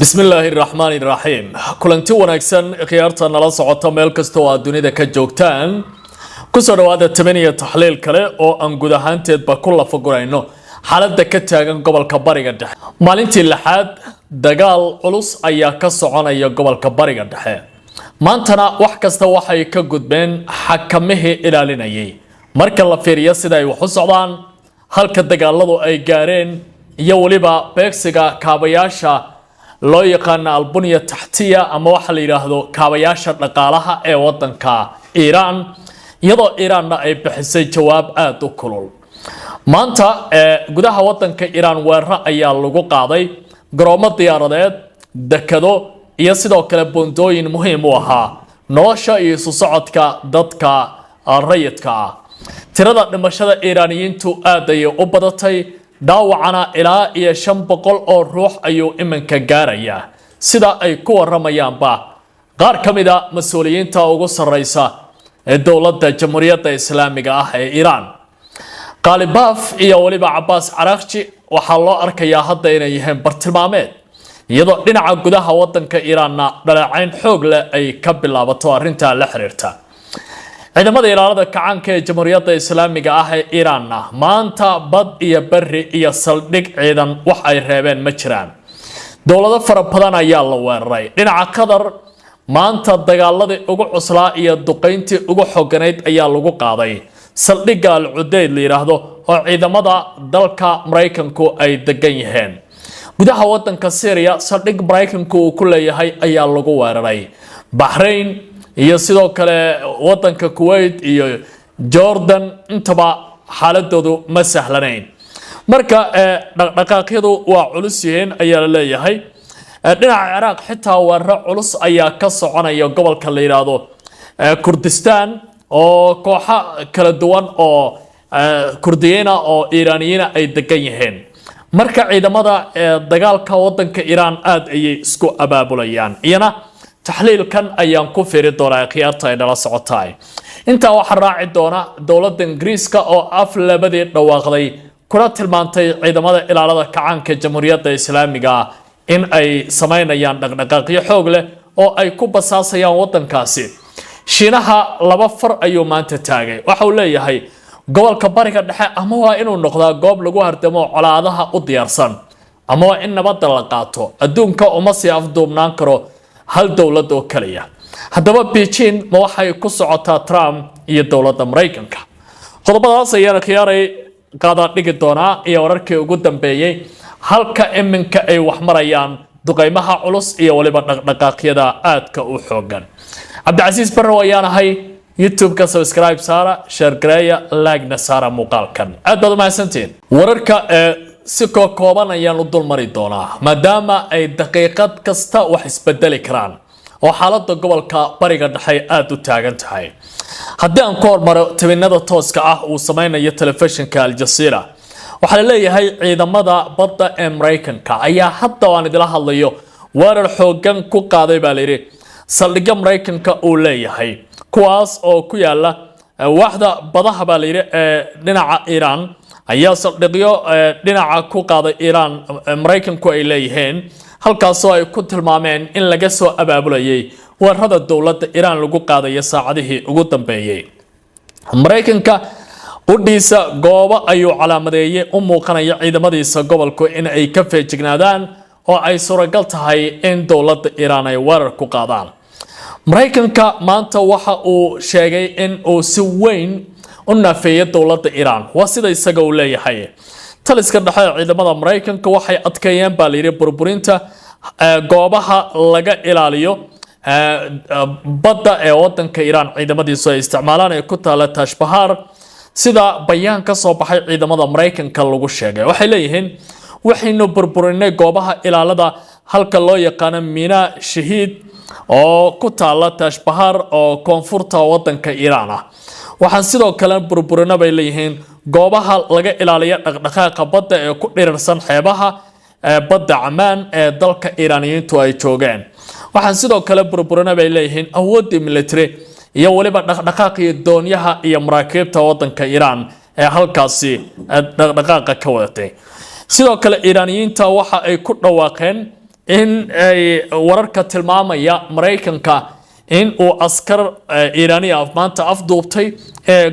بسم الله الرحمن الرحيم كلنتي wanaagsan khiyaarta nala socota meel kasto oo dunida ka joogtaan ku soo dhawaada 8 taxliil kale oo aan guud ahaanteed ba ku la fogorayno xaaladda ka taagan gobolka Bariga Dhexe maalintii lixaad dagaal culus ayaa ka soconaya gobolka Bariga Dhexe maantana wax kasta waxay ka gudbeen xakamihii ilaalinayay marka la fiiriyo sida ay wax u socdaan halka dagaaladu ay gaareen iyo waliba beegsiga kaabayaasha loo yaqaan albuniya taxtiya ama waxa la yiraahdo kaabayaasha dhaqaalaha ee wadanka Iran iyadoo Iranna ay bixisay jawaab aad u kulul maanta gudaha wadanka Iran weerar ayaa lagu qaaday garoomo diyaaradeed dekado iyo sidoo kale bundooyin muhiim u ahaa nolosha iyo socodka dadka rayidka tirada dhimashada Iiraaniyiintu aad ay u badatay daawacana ilaa iyo 500 oo ruux ayuu iminka gaaraya sida ay ku waramayaanba qaar kamida mas'uuliyiinta ugu sareysa ee dawladda Jamhuuriyadda Islaamiga ah ee Iran Qalibaf iyo waliba Abbas Araghchi waxa loo arkayaa hadda inay yihiin bartilmaameed iyadoo dhinaca gudaha wadanka Iranna dhaleecayn xoog leh ay ka bilaabato arrinta la xiriirta ciidamada ilaalada kacaanka ee Jamhuuriyadda Islaamiga ah ee Iran maanta bad iyo bari iyo saldhig ciidan wax ay reebeen ma jiraan dawlado fara badan ayaa la weeraray dhinaca Qatar maanta dagaaladii ugu cuslaa iyo duqeyntii ugu xooganayd ayaa lagu qaaday saldhigga Al-Udeyd la yiraahdo oo ciidamada dalka Mareykanku ay degan yihiin gudaha wadanka Syria saldhig Mareykanku uu ku leeyahay ayaa lagu weeraray Bahrain iyo sidoo kale wadanka Kuwait iyo Jordan intaba xaaladoodu ma sahlanayn marka dhaqaaqyadu waa culus yihiin ayaa la leeyahay dhinaca Iraq xitaa weerar culus ayaa ka soconaya gobolka la yiraahdo Kurdistan oo kooxo kala duwan oo Kurdiyiina oo Iiraaniyiina ay degan yihiin marka ciidamada dagaalka wadanka Iran aad ay isku abaabulayaan iyana taxliil kan ayaan ku fiiri doonaa khiyaarta ay nala socotay inta waxa raaci doona dawladda Ingiriiska oo af labadii dhawaaqday kuna tilmaantay ciidamada ilaalada kacaanka Jamhuuriyadda Islaamiga in ay sameynayaan dhaqdhaqaaqyo xoog leh oo ay ku basaasayaan wadankaasi Shiinaha laba far ayuu maanta taagay waxa uu leeyahay gobolka Bariga Dhexe ama waa inuu noqdaa goob lagu hardamo colaadaha u diyaarsan ama waa in nabad la qaato adduunka uma sii afduubnaan karo hal dawlad oo kaliya haddaba Beijing ma waxay ku socotaa Trump iyo dawladda Mareykanka qodobadaas ayaan khiyaaray qaada dhigi doonaa iyo wararkii ugu dambeeyay halka iminka ay wax marayaan duqeymaha culus iyo waliba dhaqdhaqaaqyada aadka u xoogan Cabdicasiis Barrow ayaan ahay YouTube ka subscribe saara share gareeya like na saara muuqaalkan aad baad u mahadsantiin wararka si kooban ayaan u dul mari doonaa maadaama ay daqiiqad kasta wax isbedeli karaan oo xaaladda gobolka Bariga Dhexe aad u taagan tahay haddii aan ku hormaro tabinada tooska ah uu sameeyo telefishinka Al Jazeera waxa la leeyahay ciidamada badda ee Mareykanka ayaa hadda waan idila hadlayo weerar xoogan ku qaaday baa la yiri saldhigga Mareykanka uu leeyahay kuwaas oo ku yaala waaxda badaha baa la yiri dhinaca Iran ayaa saldhigyo dhinaca ku qaaday Iran Mareykanku ay leeyihiin halkaas oo ay ku tilmaameen in laga soo abaabulayay weerarada dawladda Iran lagu qaaday saacadihii ugu dambeeyay Mareykanka udhiisa goobo ayuu calaamadeeyay u muuqanaya ciidamadiisa gobolku in ay ka feejignaadaan oo ay suuragal tahay in dawladda Iran ay weerar ku qaadaan Mareykanka maanta waxa uu sheegay in uu si weyn u naafeeyay dawladda Iran waa sida isaga uu leeyahay taliska dhexe ciidamada Mareykanka waxay adkeeyeen baa la yiri burburinta goobaha laga ilaaliyo badda ee wadanka Iran ciidamadiisu ay isticmaalaan ee ku taala Tash Bahar sida bayaan ka soo baxay ciidamada Mareykanka lagu sheegay waxay leeyihiin waxaynu burburinay goobaha ilaalada halka loo yaqaan Mina Shahiid oo ku taala Tash Bahar oo koonfurta wadanka Iran waxaan sidoo kale burburinay bay leeyihiin goobaha laga ilaaliyo dhaqdhaqaaqa badda ee ku dhirirsan xeebaha badda Amman ee dalka Iiraaniyiintu ay joogeen waxaan sidoo kale burburinay bay leeyihiin awoodda military iyo waliba dhaqdhaqaaqii doonyaha iyo maraakiibta wadanka Iran ee halkaasi dhaqdhaqaaqa ka wadatay sidoo kale Iiraaniyiinta waxa ay ku dhawaaqeen in ay wararka tilmaamaya Mareykanka in uu askar Iiraani maanta afduubtay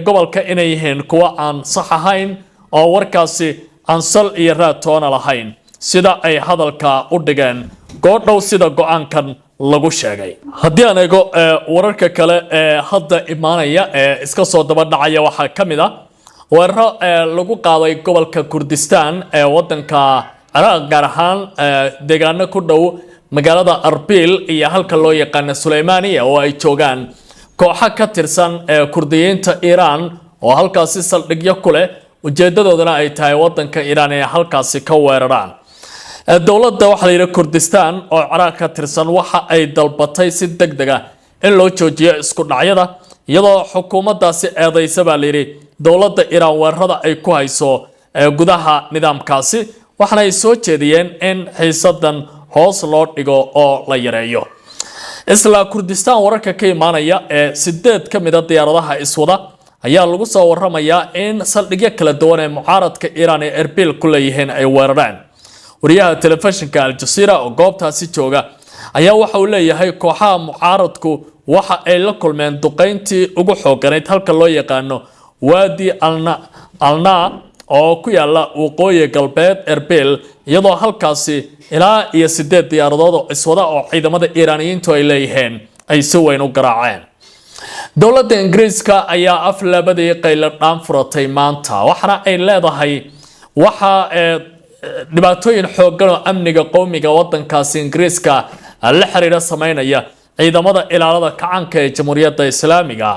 gobolka inay yihiin kuwa aan sax ahayn oo warkaasi aan sal iyo raad toona lahayn sida ay hadalka u dhigeen go'dhow sida go'aankan lagu sheegay. haddii aan eego wararka kale hadda imaanaya iska soo daba dhacaya waxaa ka mid ah weeraro lagu qaaday gobolka Kurdistan wadanka Ciraaq gaar ahaan deegaano ku dhow magaalada Arbil iyo halka loo yaqaan Suleymaniya oo ay joogaan kooxo ka tirsan Kurdiyiinta Iiraan oo halkaasi saldhigyo ku leh ujeedadooduna ay tahay wadanka Iiraan ee halkaasi ka weeraraan. dowladda waxa la yiraahdaa Kurdistan oo Ciraaq ka tirsan waxa ay dalbatay si degdeg ah in loo joojiyo isku dhacyada iyadoo xukuumaddaasi eedeysa baa la yiri dowladda Iiraan weerarada ay ku hayso gudaha nidaamkaasi waxana ay soo jeediyeen in xiisadan hoos loo dhigo oo la yareeyo. isla Kurdistan wararka ka imaanaya 8 ka mid ah diyaaradaha iswada ayaa lagu soo waramayaa in saldhigyo kala duwan ee mucaaradka Iiraan ee Erbil ku leeyihiin ay weerareen. wariyaha telefishinka Al Jazeera oo goobtaasi jooga ayaa waxa uu leeyahay kooxaha mucaaradku waxa ay la kulmeen duqeyntii ugu xooganayd halka loo yaqaano Wadi Alna oo ku yaala waqooyi galbeed Erbil iyadoo halkaasi ilaa iyo 8 diyaaradood oo iswada oo ciidamada Iiraaniyiintu ay leeyihiin ay si weyn u garaaceen. dowladda Ingiriiska ayaa aflabadii qaylo dhaan furatay maanta waxana ay leedahay waxa dhibaatooyin xooggan oo amniga qowmiga wadankaasi Ingiriiska la xiriira sameynaya ciidamada ilaalada kacanka ee Jamhuuriyadda Islaamiga.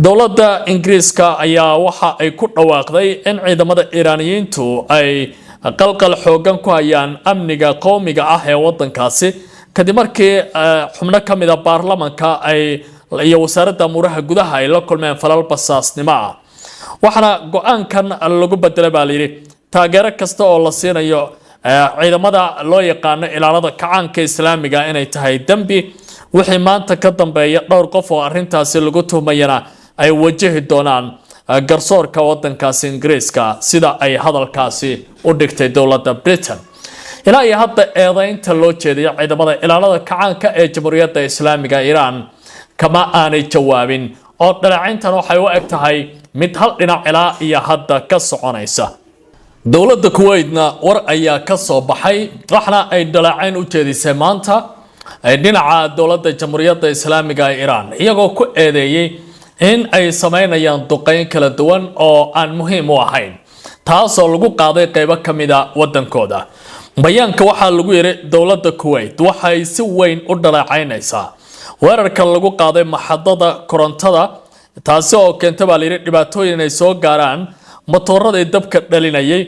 dowladda Ingiriiska ayaa waxa ay ku dhawaaqday in ciidamada Iiraaniyiintu ay qalqal xooggan ku hayaan amniga qowmiga ah ee wadankaasi kadib markii xubno ka mid ah baarlamaanka ay iyo wasaaradda amuraha gudaha ay la kulmeen falal basaasnimo ah. waxana go'aankan lagu bedelay baa la yiri taageero kasta oo la siinayo ciidamada loo yaqaan ilaalada kacaanka Islaamiga inay tahay dambi wixii maanta ka dambeeya dhowr qof oo arintaasi lagu tuhmayana ay wajahi doonaan garsoorka wadankaasi Ingiriiska sida ay hadalkaasi u dhigtay dowladda Britain. ilaa iyo hadda eedaynta loo jeediyo ciidamada ilaalada kacaanka ee Jamhuuriyadda Islaamiga Iiraan kama aanay jawaabin oo dhaleecayntan waxay u eg tahay mid hal dhinac ilaa iyo hadda ka soconaysa. dowladda Kuwait-na war ayaa ka soo baxay waxna ay dhaleecayn u jeedisay maanta dhinaca dowladda Jamhuuriyadda Islaamiga Iiraan iyagoo ku eedeeyay in ay sameynayaan duqeyn kala duwan oo aan muhiim u ahayn taasoo lagu qaaday qaybo ka mid ah wadankooda. bayaanka waxaa lagu yiri dowladda Kuwait waxay si weyn u dhaleecaynaysaa weerarka lagu qaaday maxadada korontada taasi oo keentay baa la yiri dhibaatooyin ay soo gaaraan matoorada dabka dhalinayay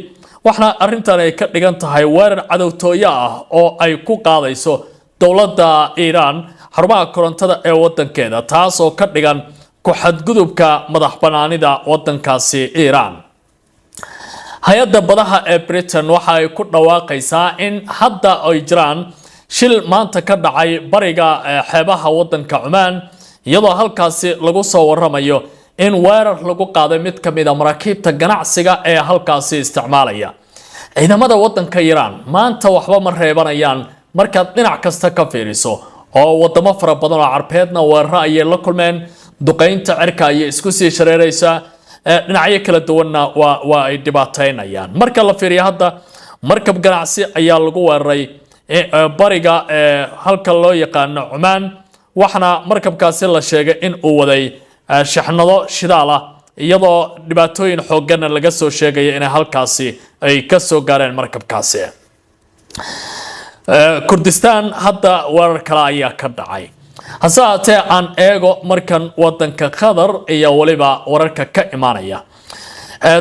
waxna arintan ay ka dhigan tahay weerar cadawtooyo ah oo ay ku qaadayso dowladda Iiraan xarumaha korontada ee wadankeeda taasoo ka dhigan ku xadgudubka madax banaanida wadankaasi Iiraan. hay'adda badaha ee Britain waxa ay ku dhawaaqaysaa in hadda ay jiraan shil maanta ka dhacay bariga xeebaha wadanka Oman iyadoo halkaasi lagu soo waramayo in weerar lagu qaaday mid ka mid ah maraakiibta ganacsiga ee halkaasi isticmaalaya. ciidamada wadanka Iiraan maanta waxba ma reebanayaan markaad dhinac kasta ka fiiriso oo wadamo fara badan oo carbeedna weeraro ay la kulmeen duqeynta cirka ay isku sii shareeraysa dhinacyo kala duwanna waa ay dhibaateynayaan. marka la fiiriyo hadda markab ganacsi ayaa lagu weeraray bariga halka loo yaqaan Oman waxana markabkaasi la sheegay in uu waday shaxnado shidaal ah iyadoo dhibaatooyin xooggan laga soo sheegay in halkaasi ay ka soo gaareen markabkaasi. Kurdistan hadda weerar kale ayaa ka dhacay hase haatee aan eego markan wadanka Qatar iyo waliba wararka ka imaanaya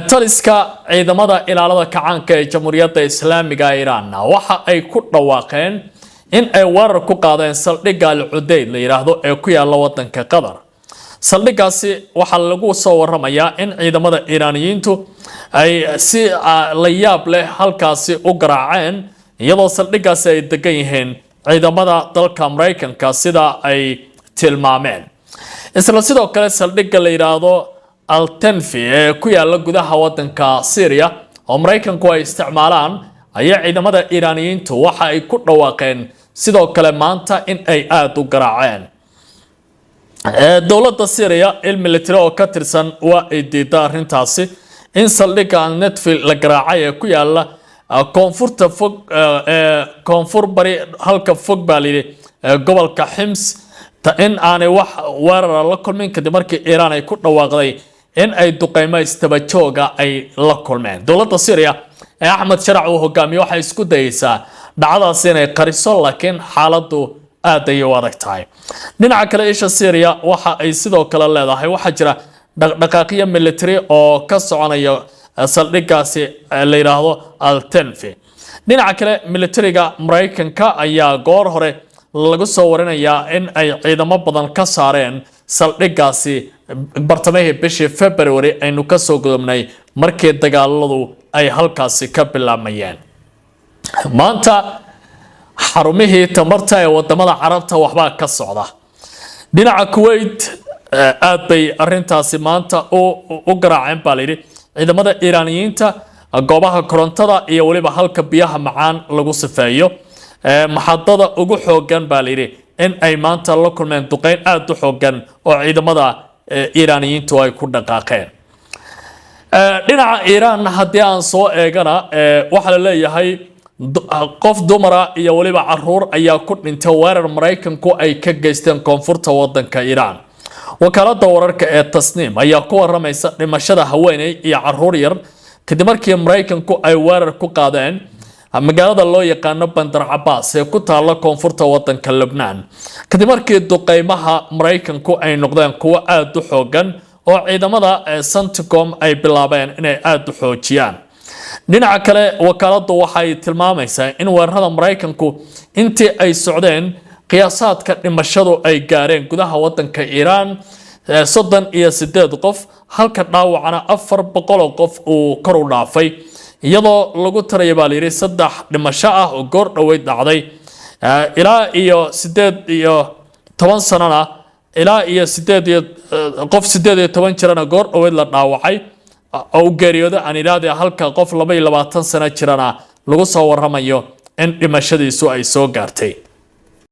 taliska ciidamada ilaalada kacaanka ee Jamhuuriyadda Islaamiga Iiraan waxa ay ku dhawaaqeen in ay weerar ku qaadeen saldhigga Al Udeyd la yiraahdo ee ku yaala wadanka Qatar. saldhiggaasi waxa lagu soo waramayaa in ciidamada Iiraaniyiintu ay si la yaab leh halkaasi u garaaceen iyadoo saldhiggaasi ay degan yihiin ciidamada dalka Mareykanka sida ay tilmaameen. isla sidoo kale saldhigga la yiraahdo Al Tanfi ee ku yaala gudaha wadanka Syria oo Mareykanku ay isticmaalaan ayaa ciidamada Iiraaniyiintu waxa ay ku dhawaaqeen sidoo kale maanta in ay aad u garaaceen dowladda Syria military oo ka tirsan waa ay diiday arrintaasi in saldhigga Netfil la garaacay ee ku yaala koonfurta fog koonfur bari halka fog baa lii gobolka Hims in aanay wax weerar la kulmin kadib markii Iiraan ay ku dhawaaqday in ay duqeymo istabajooga ay la kulmeen dowladda Syria ee Ahmed Sharac uu hogaamiyo waxay isku dayaysaa dhacdaas inay qariso laakiin xaaladdu aad ay u adag tahay dhinaca kale isha Syria waxa ay sidoo kale leedahay waxa jira dhaqdhaqaaqyo military oo ka soconaya saldhiggaasi la yiraahdo Al-Tanfi dhinaca kale militariga Mareykanka ayaa goor hore lagu soo warinayaa in ay ciidamo badan ka saareen saldhiggaasi bartamihii bishii February aynu ka soo gudubnay markii dagaaladu ay halkaasi ka bilaabmayeen maanta xarumihii tamarta ee wadamada Carabta waxba ka socda dhinaca Kuwait aad bay arrintaasi maanta u garaaceen baa layidhi ciidamada Iiraaniyiinta goobaha korontada iyo waliba halka biyaha macaan lagu sifeeyo maxadada ugu xoogan baa layidhi in ay maanta la kulmeen duqeyn aad u xoogan oo ciidamada Iiraaniyiintu ay ku dhaqaaqeen dhinaca Iiraan haddii aan soo eegana waxa la leeyahay qof dumara iyo waliba caruur ayaa ku dhintay weerar Mareykanku ay ka geysteen koonfurta wadanka Iiraan wakaalada wararka ee Tasniim ayaa ku waramaysa dhimashada haweeney iyo caruur yar kadib markii Mareykanku ay weerar ku qaadeen magaalada loo yaqaano Bandar Abbas ee ku taala koonfurta wadanka Lebanon kadib markii duqeymaha Mareykanku ay noqdeen kuwo aad u xoogan oo ciidamada CENTCOM ay bilaabeen inay aad u xoojiyaan dhinaca kale wakaaladu waxay tilmaamaysaa in weerarada Mareykanku intii ay socdeen qiyaasaadka dhimashadu ay gaareen gudaha wadanka Iiraan 38 qof halka dhaawacana 400 qof uu kor u dhaafay iyadoo lagu tarayay baa layiri 3 dhimasho ah oo goor dhaweyd dhacday ilaa iyo 18 sanana ilaa iyo 18 jirana goor dhaweyd la dhaawacay oo geeriyooda aan ilaade halka qof 22 sano jirana lagu soo waramayo in dhimashadiisu ay soo gaartay